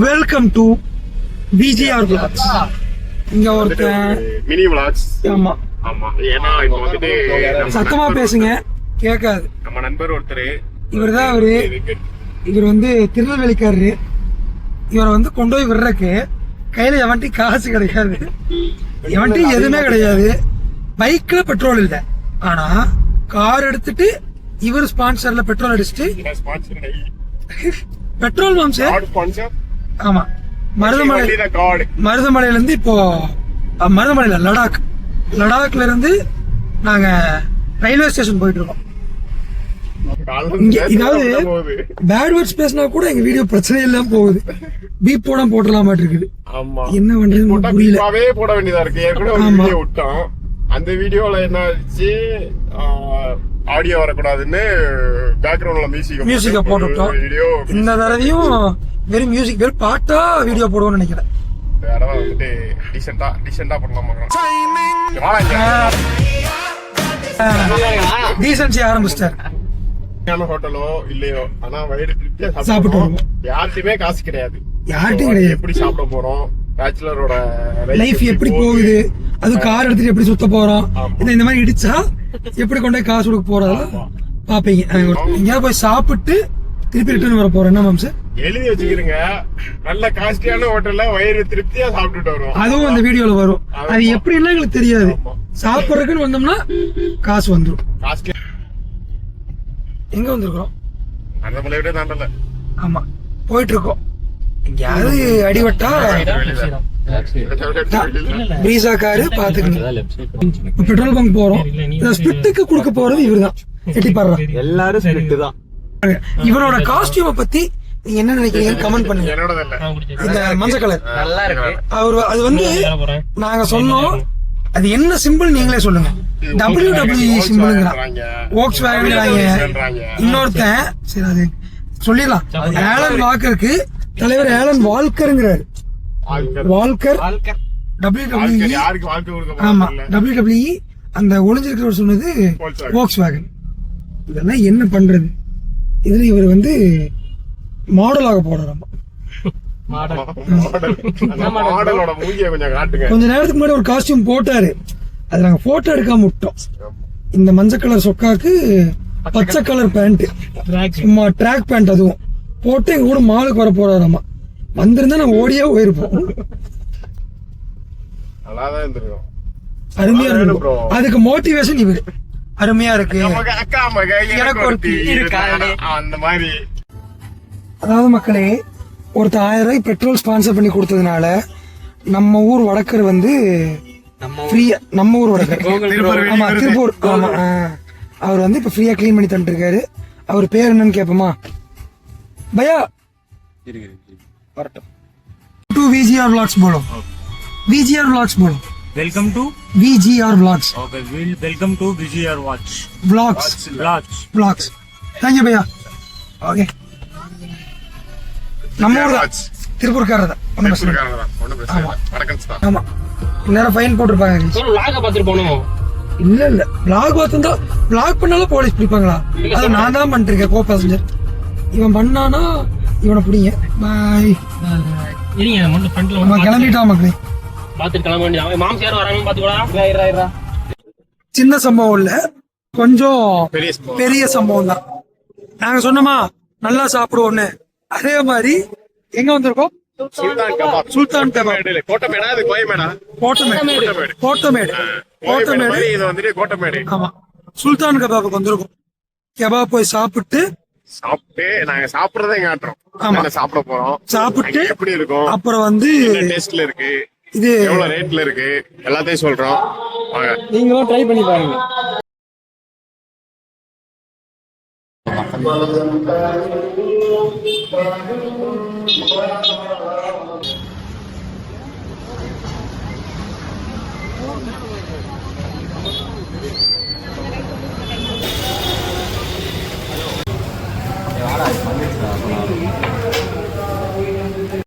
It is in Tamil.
Welcome to VGR Vlogs. இங்க ஒருத்தன் மினி vlogs. ஆமா ஆமா, ஏன்னா இப்போ வந்துட்டு சத்தமா பேசுங்க கேட்காது. நம்ம நண்பர் ஒருத்தர் இவர்தான் அவரு. இவர் வந்து திருநெல்வேலிக்காரரு. இவரை வந்து கொண்டு போய் விடுறக்கு கையில எவன்ட்டி காசு கிடைக்காது, எவன்ட்டி எதுவுமே கிடையாது. பைக்ல பெட்ரோல் இல்ல, ஆனா கார் எடுத்துட்டு இவர் ஸ்பான்சர்ல பெட்ரோல் அடிச்சுட்டு பெட்ரோல் பம்ப் சார். ஆமா, மருதமலையில இருந்து இப்போ மருதமலையில லடாக்ல இருந்து நாங்க ரயில்வே ஸ்டேஷன் போயிட்டு இருக்கோம். இதாவது பேட் வேர்ட்ஸ் பேசினா கூட எங்க வீடியோ பிரச்சனை இல்லாம போகுது. பீப் போட போட்டலாம் இருக்குது. என்ன பண்றது புரியல, போட வேண்டியதா இருக்கு. ஏற்கனவே விட்டோம், அந்த வீடியோல என்ன ஆச்சு, ஆடியோ வரக்கூடாதுன்னு பேக்ரவுண்ட்ல மியூசிக்க போட்டுட்டோம். இந்த தடவையும் வெறும் மியூசிக் வெறும் பாட்டா வீடியோ போடுவோம்னு நினைக்கிறேன். டீசன்சி ஆரம்பிச்சிட்டார். ஹோட்டலோ இல்லையோ, ஆனா வயிறு திருப்தியா சாப்பிட்டு யார்ட்டுமே காசு கிடையாது. யார்ட்டும் கிடையாது. எப்படி சாப்பிட போறோம், பேச்சுலரோட லைஃப் எப்படி போகுது, அது கார் எடுத்துட்டு எப்படி சுத்த போறோம், இந்த மாதிரி இடிச்சா எப்படி கொண்டு போய் காசு கொடுக்க போறதா பாப்பீங்க. எங்கேயாவது போய் சாப்பிட்டு திருப்பி ரிட்டர்ன் வர போறோம். என்ன மேம் சார் எழுதி வச்சுக்கிறீங்க, நல்ல காஸ்ட்லியான ஹோட்டல்ல வயிறு திருப்தியா சாப்பிட்டுட்டு வரும். அதுவும் அந்த வீடியோல வரும். அது எப்படின்னா எங்களுக்கு தெரியாது. சாப்பிட்றதுக்குன்னு வந்தோம்னா காசு வந்துடும். எங்க வந்திருக்கோம்? ஆமா, போயிட்டு இருக்கோம். எங்கேயாவது அடிபட்டா பிரீசா காரு பாத்துக்கணும். பெட்ரோல் பங்க் போறோம். ஸ்பிரிட்டுக்கு கொடுக்க போறது இவருதான். எட்டி பாடுறா, எல்லாரும் ஸ்பிரிட் தான். இவனோட காஸ்டியூமை பத்தி நீங்க என்ன நினைக்கிறீங்க கமெண்ட் பண்ணுங்க. இந்த மஞ்சள் கலர் நல்லா இருக்கு. அவரு அது வந்து நாங்க சொன்னோம், அது என்ன சிம்பிள் நீங்களே சொல்லுங்க. WWE சிம்பிள்ங்கிறான், வோக்ஸ் வேகன்ங்கிறாங்க. இன்னொருத்தன் சரி அது சொல்லிடலாம், ஆலன் வாக்கருக்கு தலைவர் ஆலன் வால்கர்ங்கிறாரு. Walker WWE. ஆமா, WWE அந்த ஒளிஞ்சிருக்கிறவர் சொன்னது வோக்ஸ் வேகன். இதெல்லாம் என்ன பண்றது? இதுல இவர் வந்து மாடலாக போடுறாங்க. கொஞ்ச நேரத்துக்கு முன்னாடி ஒரு காஸ்டியூம் போட்டாரு, அது நாங்க போட்டோ எடுக்காம விட்டோம். இந்த மஞ்சள் கலர் சொக்காக்கு பச்சை கலர் பேண்ட், சும்மா ட்ராக் பேண்ட், அதுவும் போட்டு எங்க கூட மாலுக்கு வர போறாராமா. வந்திருந்தா நான் ஓடியே போயிருப்போம். அருமையா இருக்கு. அதுக்கு மோட்டிவேஷன் இவரு. அருமையா இருக்கு. அதாவது மக்களே, ஒருத்தர் 1000 ரூபாய் பெட்ரோல் ஸ்பான்சர் பண்ணி கொடுத்ததுனால நம்ம ஊர் வடக்கர் வந்து ஃப்ரீயா, நம்ம ஊர் வடக்கர், ஆமா திருப்பூர், ஆமா அவர் வந்து இப்ப ஃப்ரீயா கிளீன் பண்ணி தந்துட்டு இருக்காரு. அவர் பேர் என்னன்னு கேப்போமா? பயா வரட்டும். டு VGR Vlogs बोलो, VGR Vlogs बोलो. Welcome to VGR Vlogs. Okay, welcome to VGR Vlogs. Thank you Bhaiya. Okay, நம்ம ஊர் தான், திருப்பூர்காரர் தான். ஆமா, நேரம் ஃபைன் போட்டிருப்பாங்க. இல்ல பிளாக் பார்த்துருந்தா பிளாக் பண்ணாலும் போலீஸ் பிடிப்பாங்களா? அதை நான் தான் பண்ணிட்டு இருக்கேன். கோ பேசஞ்சர் இவன் பண்ணானா இவனை பிடிங்க. பாய், கிளம்பிட்டா மக்களே. சின்ன சம்பவம் இல்ல, கொஞ்சம் பெரிய சம்பவம் தான். நாங்க சொன்னோமா நல்லா சாப்பிடுவோம்னு, அதே மாதிரி எங்க வந்திருக்கோம்? சுல்தான் கபாப். கோட்டமேடு. ஆமா, சுல்தான் கபாபுக்கு வந்திருக்கோம். கபாப் போய் சாப்பிட்டு நாங்க சாப்பிடுறதை காட்டுறோம். ஆமா, சாப்பிட போறோம். சாப்பிட்டு எப்படி இருக்கும், அப்புறம் வந்து டேஸ்ட்ல இருக்கு, இது எவ்வளவு ரேட்ல இருக்கு, எல்லாத்தையும் சொல்றோம். நீங்களும் ட்ரை பண்ணி பாருங்க.